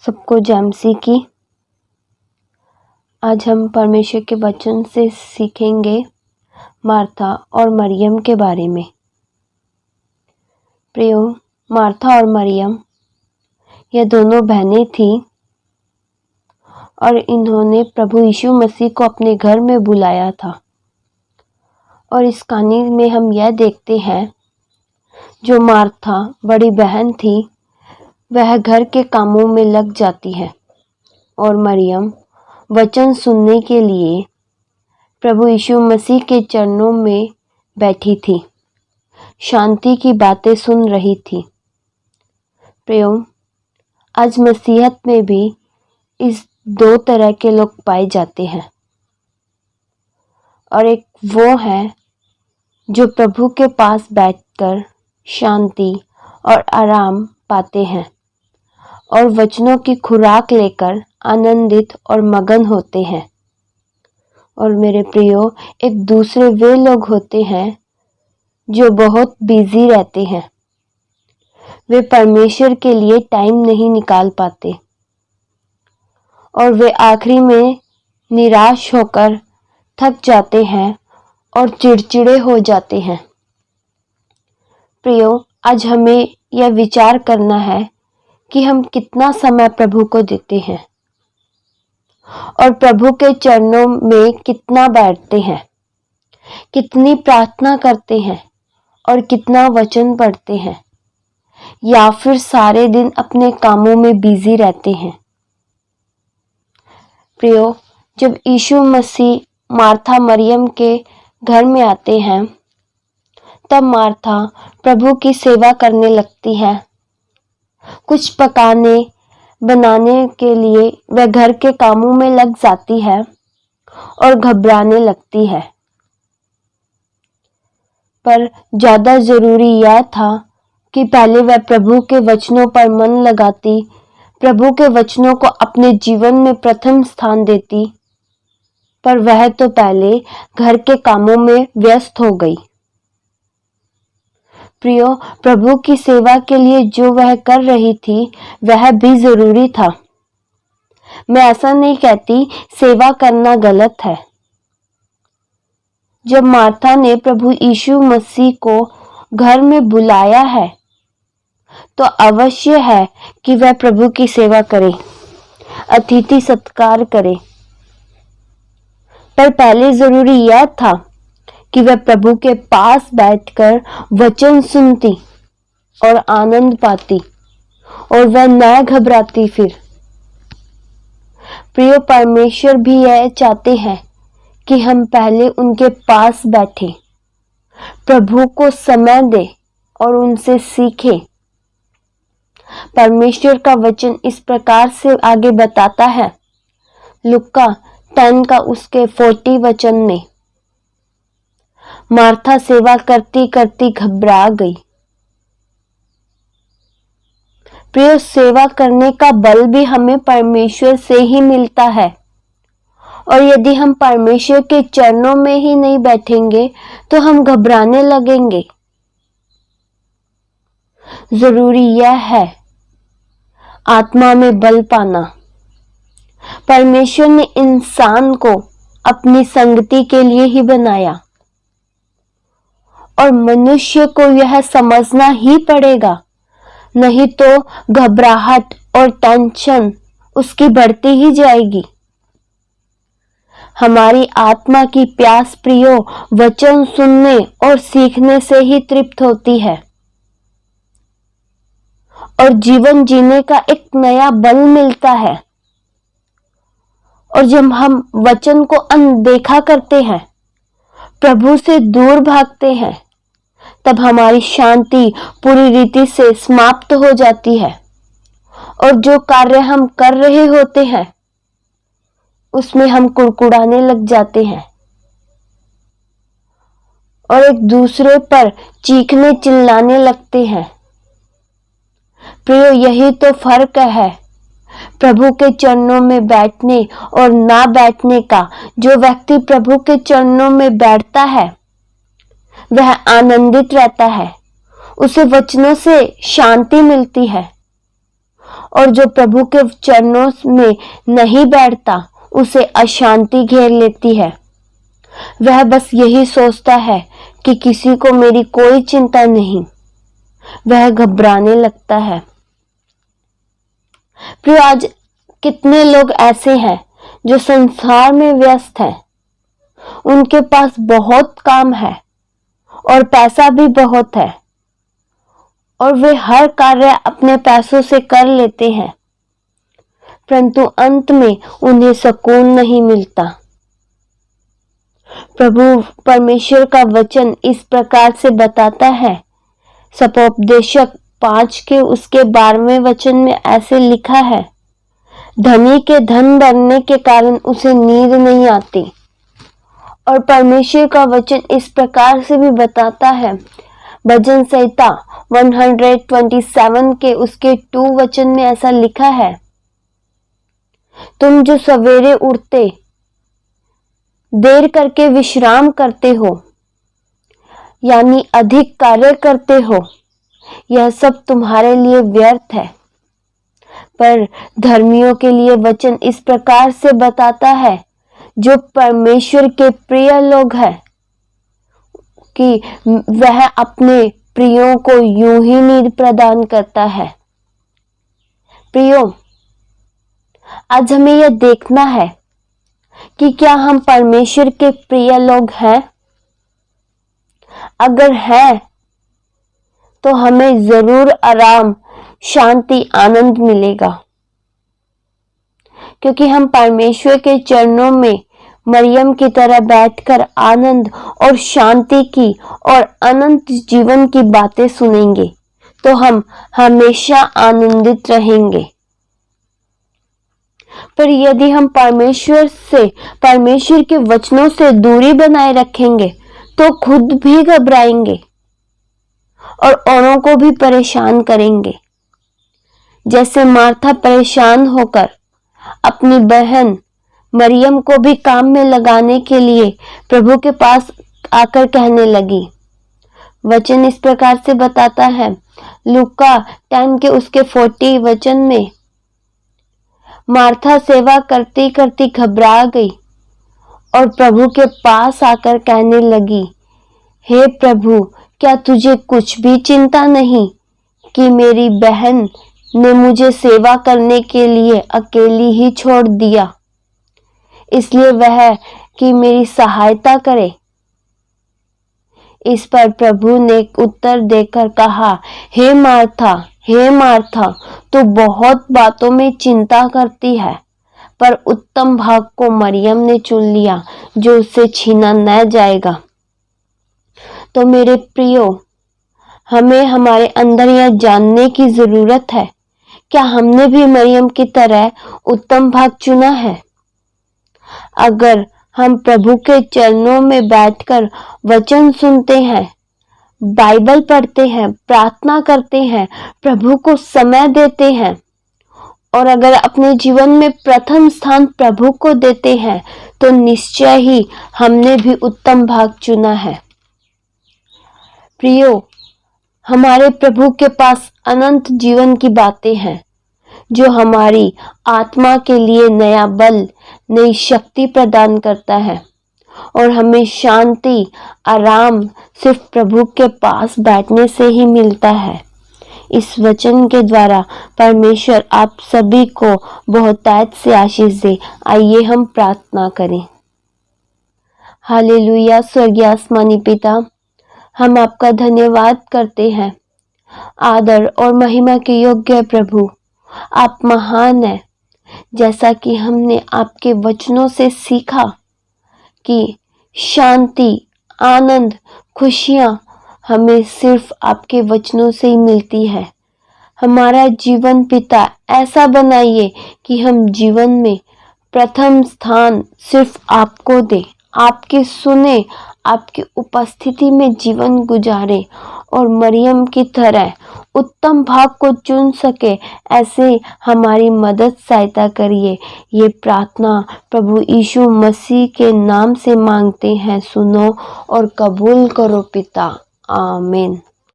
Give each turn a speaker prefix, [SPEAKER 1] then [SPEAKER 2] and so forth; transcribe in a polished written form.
[SPEAKER 1] सबको जैमसी की। आज हम परमेश्वर के वचन से सीखेंगे मार्था और मरियम के बारे में। प्रियो, मार्था और मरियम ये दोनों बहनें थीं और इन्होंने प्रभु यीशु मसीह को अपने घर में बुलाया था। और इस कहानी में हम यह देखते हैं, जो मार्था बड़ी बहन थी वह घर के कामों में लग जाती है और मरियम वचन सुनने के लिए प्रभु यीशु मसीह के चरणों में बैठी थी, शांति की बातें सुन रही थी। प्रियो, आज मसीहत में भी इस दो तरह के लोग पाए जाते हैं और एक वो है जो प्रभु के पास बैठकर शांति और आराम पाते हैं और वचनों की खुराक लेकर आनंदित और मगन होते हैं। और मेरे प्रियो, एक दूसरे वे लोग होते हैं जो बहुत बिजी रहते हैं, वे परमेश्वर के लिए टाइम नहीं निकाल पाते और वे आखिरी में निराश होकर थक जाते हैं और चिड़चिड़े हो जाते हैं। प्रियो, आज हमें यह विचार करना है कि हम कितना समय प्रभु को देते हैं और प्रभु के चरणों में कितना बैठते हैं, कितनी प्रार्थना करते हैं और कितना वचन पढ़ते हैं, या फिर सारे दिन अपने कामों में बिजी रहते हैं। प्रियो, जब यीशु मसीह मार्था मरियम के घर में आते हैं तब मार्था प्रभु की सेवा करने लगती है। कुछ पकाने बनाने के लिए वह घर के कामों में लग जाती है और घबराने लगती है। पर ज़्यादा ज़रूरी यह था कि पहले वह प्रभु के वचनों पर मन लगाती, प्रभु के वचनों को अपने जीवन में प्रथम स्थान देती। पर वह तो पहले घर के कामों में व्यस्त हो गई। प्रियो, प्रभु की सेवा के लिए जो वह कर रही थी वह भी जरूरी था। मैं ऐसा नहीं कहती सेवा करना गलत है। जब मार्था ने प्रभु यीशु मसीह को घर में बुलाया है तो अवश्य है कि वह प्रभु की सेवा करे, अतिथि सत्कार करे। पर पहले जरूरी यह था कि वह प्रभु के पास बैठकर वचन सुनती और आनंद पाती और वह न घबराती। फिर प्रिय, परमेश्वर भी यह चाहते हैं कि हम पहले उनके पास बैठे, प्रभु को समय दे और उनसे सीखें। परमेश्वर का वचन इस प्रकार से आगे बताता है, लुका 10 का उसके 40 वचन में, मार्था सेवा करती करती घबरा गई। प्रिय, सेवा करने का बल भी हमें परमेश्वर से ही मिलता है और यदि हम परमेश्वर के चरणों में ही नहीं बैठेंगे तो हम घबराने लगेंगे। जरूरी यह है आत्मा में बल पाना। परमेश्वर ने इंसान को अपनी संगति के लिए ही बनाया और मनुष्य को यह समझना ही पड़ेगा, नहीं तो घबराहट और टेंशन उसकी बढ़ती ही जाएगी। हमारी आत्मा की प्यास प्रियो वचन सुनने और सीखने से ही तृप्त होती है और जीवन जीने का एक नया बल मिलता है। और जब हम वचन को अनदेखा करते हैं, प्रभु से दूर भागते हैं, तब हमारी शांति पूरी रीति से समाप्त हो जाती है और जो कार्य हम कर रहे होते हैं उसमें हम कुड़कुड़ाने लग जाते हैं और एक दूसरे पर चीखने चिल्लाने लगते हैं। प्रियो, यही तो फर्क है प्रभु के चरणों में बैठने और ना बैठने का। जो व्यक्ति प्रभु के चरणों में बैठता है वह आनंदित रहता है, उसे वचनों से शांति मिलती है और जो प्रभु के चरणों में नहीं बैठता उसे अशांति घेर लेती है। वह बस यही सोचता है कि किसी को मेरी कोई चिंता नहीं। वह घबराने लगता है। प्रिय, आज कितने लोग ऐसे हैं जो संसार में व्यस्त हैं। उनके पास बहुत काम है और पैसा भी बहुत है और वे हर कार्य अपने पैसों से कर लेते हैं, परंतु अंत में उन्हें सुकून नहीं मिलता। प्रभु परमेश्वर का वचन इस प्रकार से बताता है। सपोपदेशक 5 के उसके 12वें वचन में ऐसे लिखा है, धनी के धन बढ़ने के कारण उसे नींद नहीं आती। और परमेश्वर का वचन इस प्रकार से भी बताता है। भजन संहिता 127 के उसके 2 वचन में ऐसा लिखा है, तुम जो सवेरे उठते देर करके विश्राम करते हो, यानी अधिक कार्य करते हो, यह सब तुम्हारे लिए व्यर्थ है। पर धर्मियों के लिए वचन इस प्रकार से बताता है, जो परमेश्वर के प्रिय लोग हैं, कि वह अपने प्रियों को यूं ही नींद प्रदान करता है। प्रियो, आज हमें यह देखना है कि क्या हम परमेश्वर के प्रिय लोग हैं। अगर हैं तो हमें जरूर आराम, शांति, आनंद मिलेगा, क्योंकि हम परमेश्वर के चरणों में मरियम की तरह बैठकर आनंद और शांति की और अनंत जीवन की बातें सुनेंगे, तो हम हमेशा आनंदित रहेंगे। पर यदि हम परमेश्वर के वचनों से दूरी बनाए रखेंगे तो खुद भी घबराएंगे और औरों को भी परेशान करेंगे। जैसे मार्था परेशान होकर अपनी बहन मरियम को भी काम में लगाने के लिए प्रभु के पास आकर कहने लगी। वचन इस प्रकार से बताता है, लूका 10 के उसके 40 वचन में, मार्था सेवा करती करती घबरा गई और प्रभु के पास आकर कहने लगी, हे प्रभु, क्या तुझे कुछ भी चिंता नहीं कि मेरी बहन ने मुझे सेवा करने के लिए अकेली ही छोड़ दिया, इसलिए वह कि मेरी सहायता करे। इस पर प्रभु ने उत्तर देकर कहा, हे मार्था, तू बहुत बातों में चिंता करती है, पर उत्तम भाग को मरियम ने चुन लिया, जो उससे छीना न जाएगा। तो मेरे प्रियो, हमें हमारे अंदर यह जानने की जरूरत है, क्या हमने भी मरियम की तरह उत्तम भाग चुना है? अगर हम प्रभु के चरणों में बैठकर वचन सुनते हैं, बाइबल पढ़ते हैं, प्रार्थना करते हैं, प्रभु को समय देते हैं और अगर अपने जीवन में प्रथम स्थान प्रभु को देते हैं, तो निश्चय ही हमने भी उत्तम भाग चुना है। प्रियो, हमारे प्रभु के पास अनंत जीवन की बातें हैं, जो हमारी आत्मा के लिए नया बल, नई शक्ति प्रदान करता है और हमें शांति, आराम सिर्फ प्रभु के पास बैठने से ही मिलता है। इस वचन के द्वारा परमेश्वर आप सभी को बहुतायत से आशीष दे। आइए हम प्रार्थना करें। हालेलुया। स्वर्गीय आसमानी पिता, हम आपका धन्यवाद करते हैं। आदर और महिमा के योग्य प्रभु, आप महान हैं। जैसा कि हमने आपके वचनों से सीखा कि शांति, आनंद, खुशियां हमें सिर्फ आपके वचनों से ही मिलती है। हमारा जीवन पिता ऐसा बनाइए कि हम जीवन में प्रथम स्थान सिर्फ आपको दें, आपकी सुने, आपकी उपस्थिति में जीवन गुजारे और मरियम की तरह उत्तम भाग को चुन सके, ऐसे हमारी मदद सहायता करिए। ये प्रार्थना प्रभु यीशु मसीह के नाम से मांगते हैं, सुनो और कबूल करो पिता। आमीन।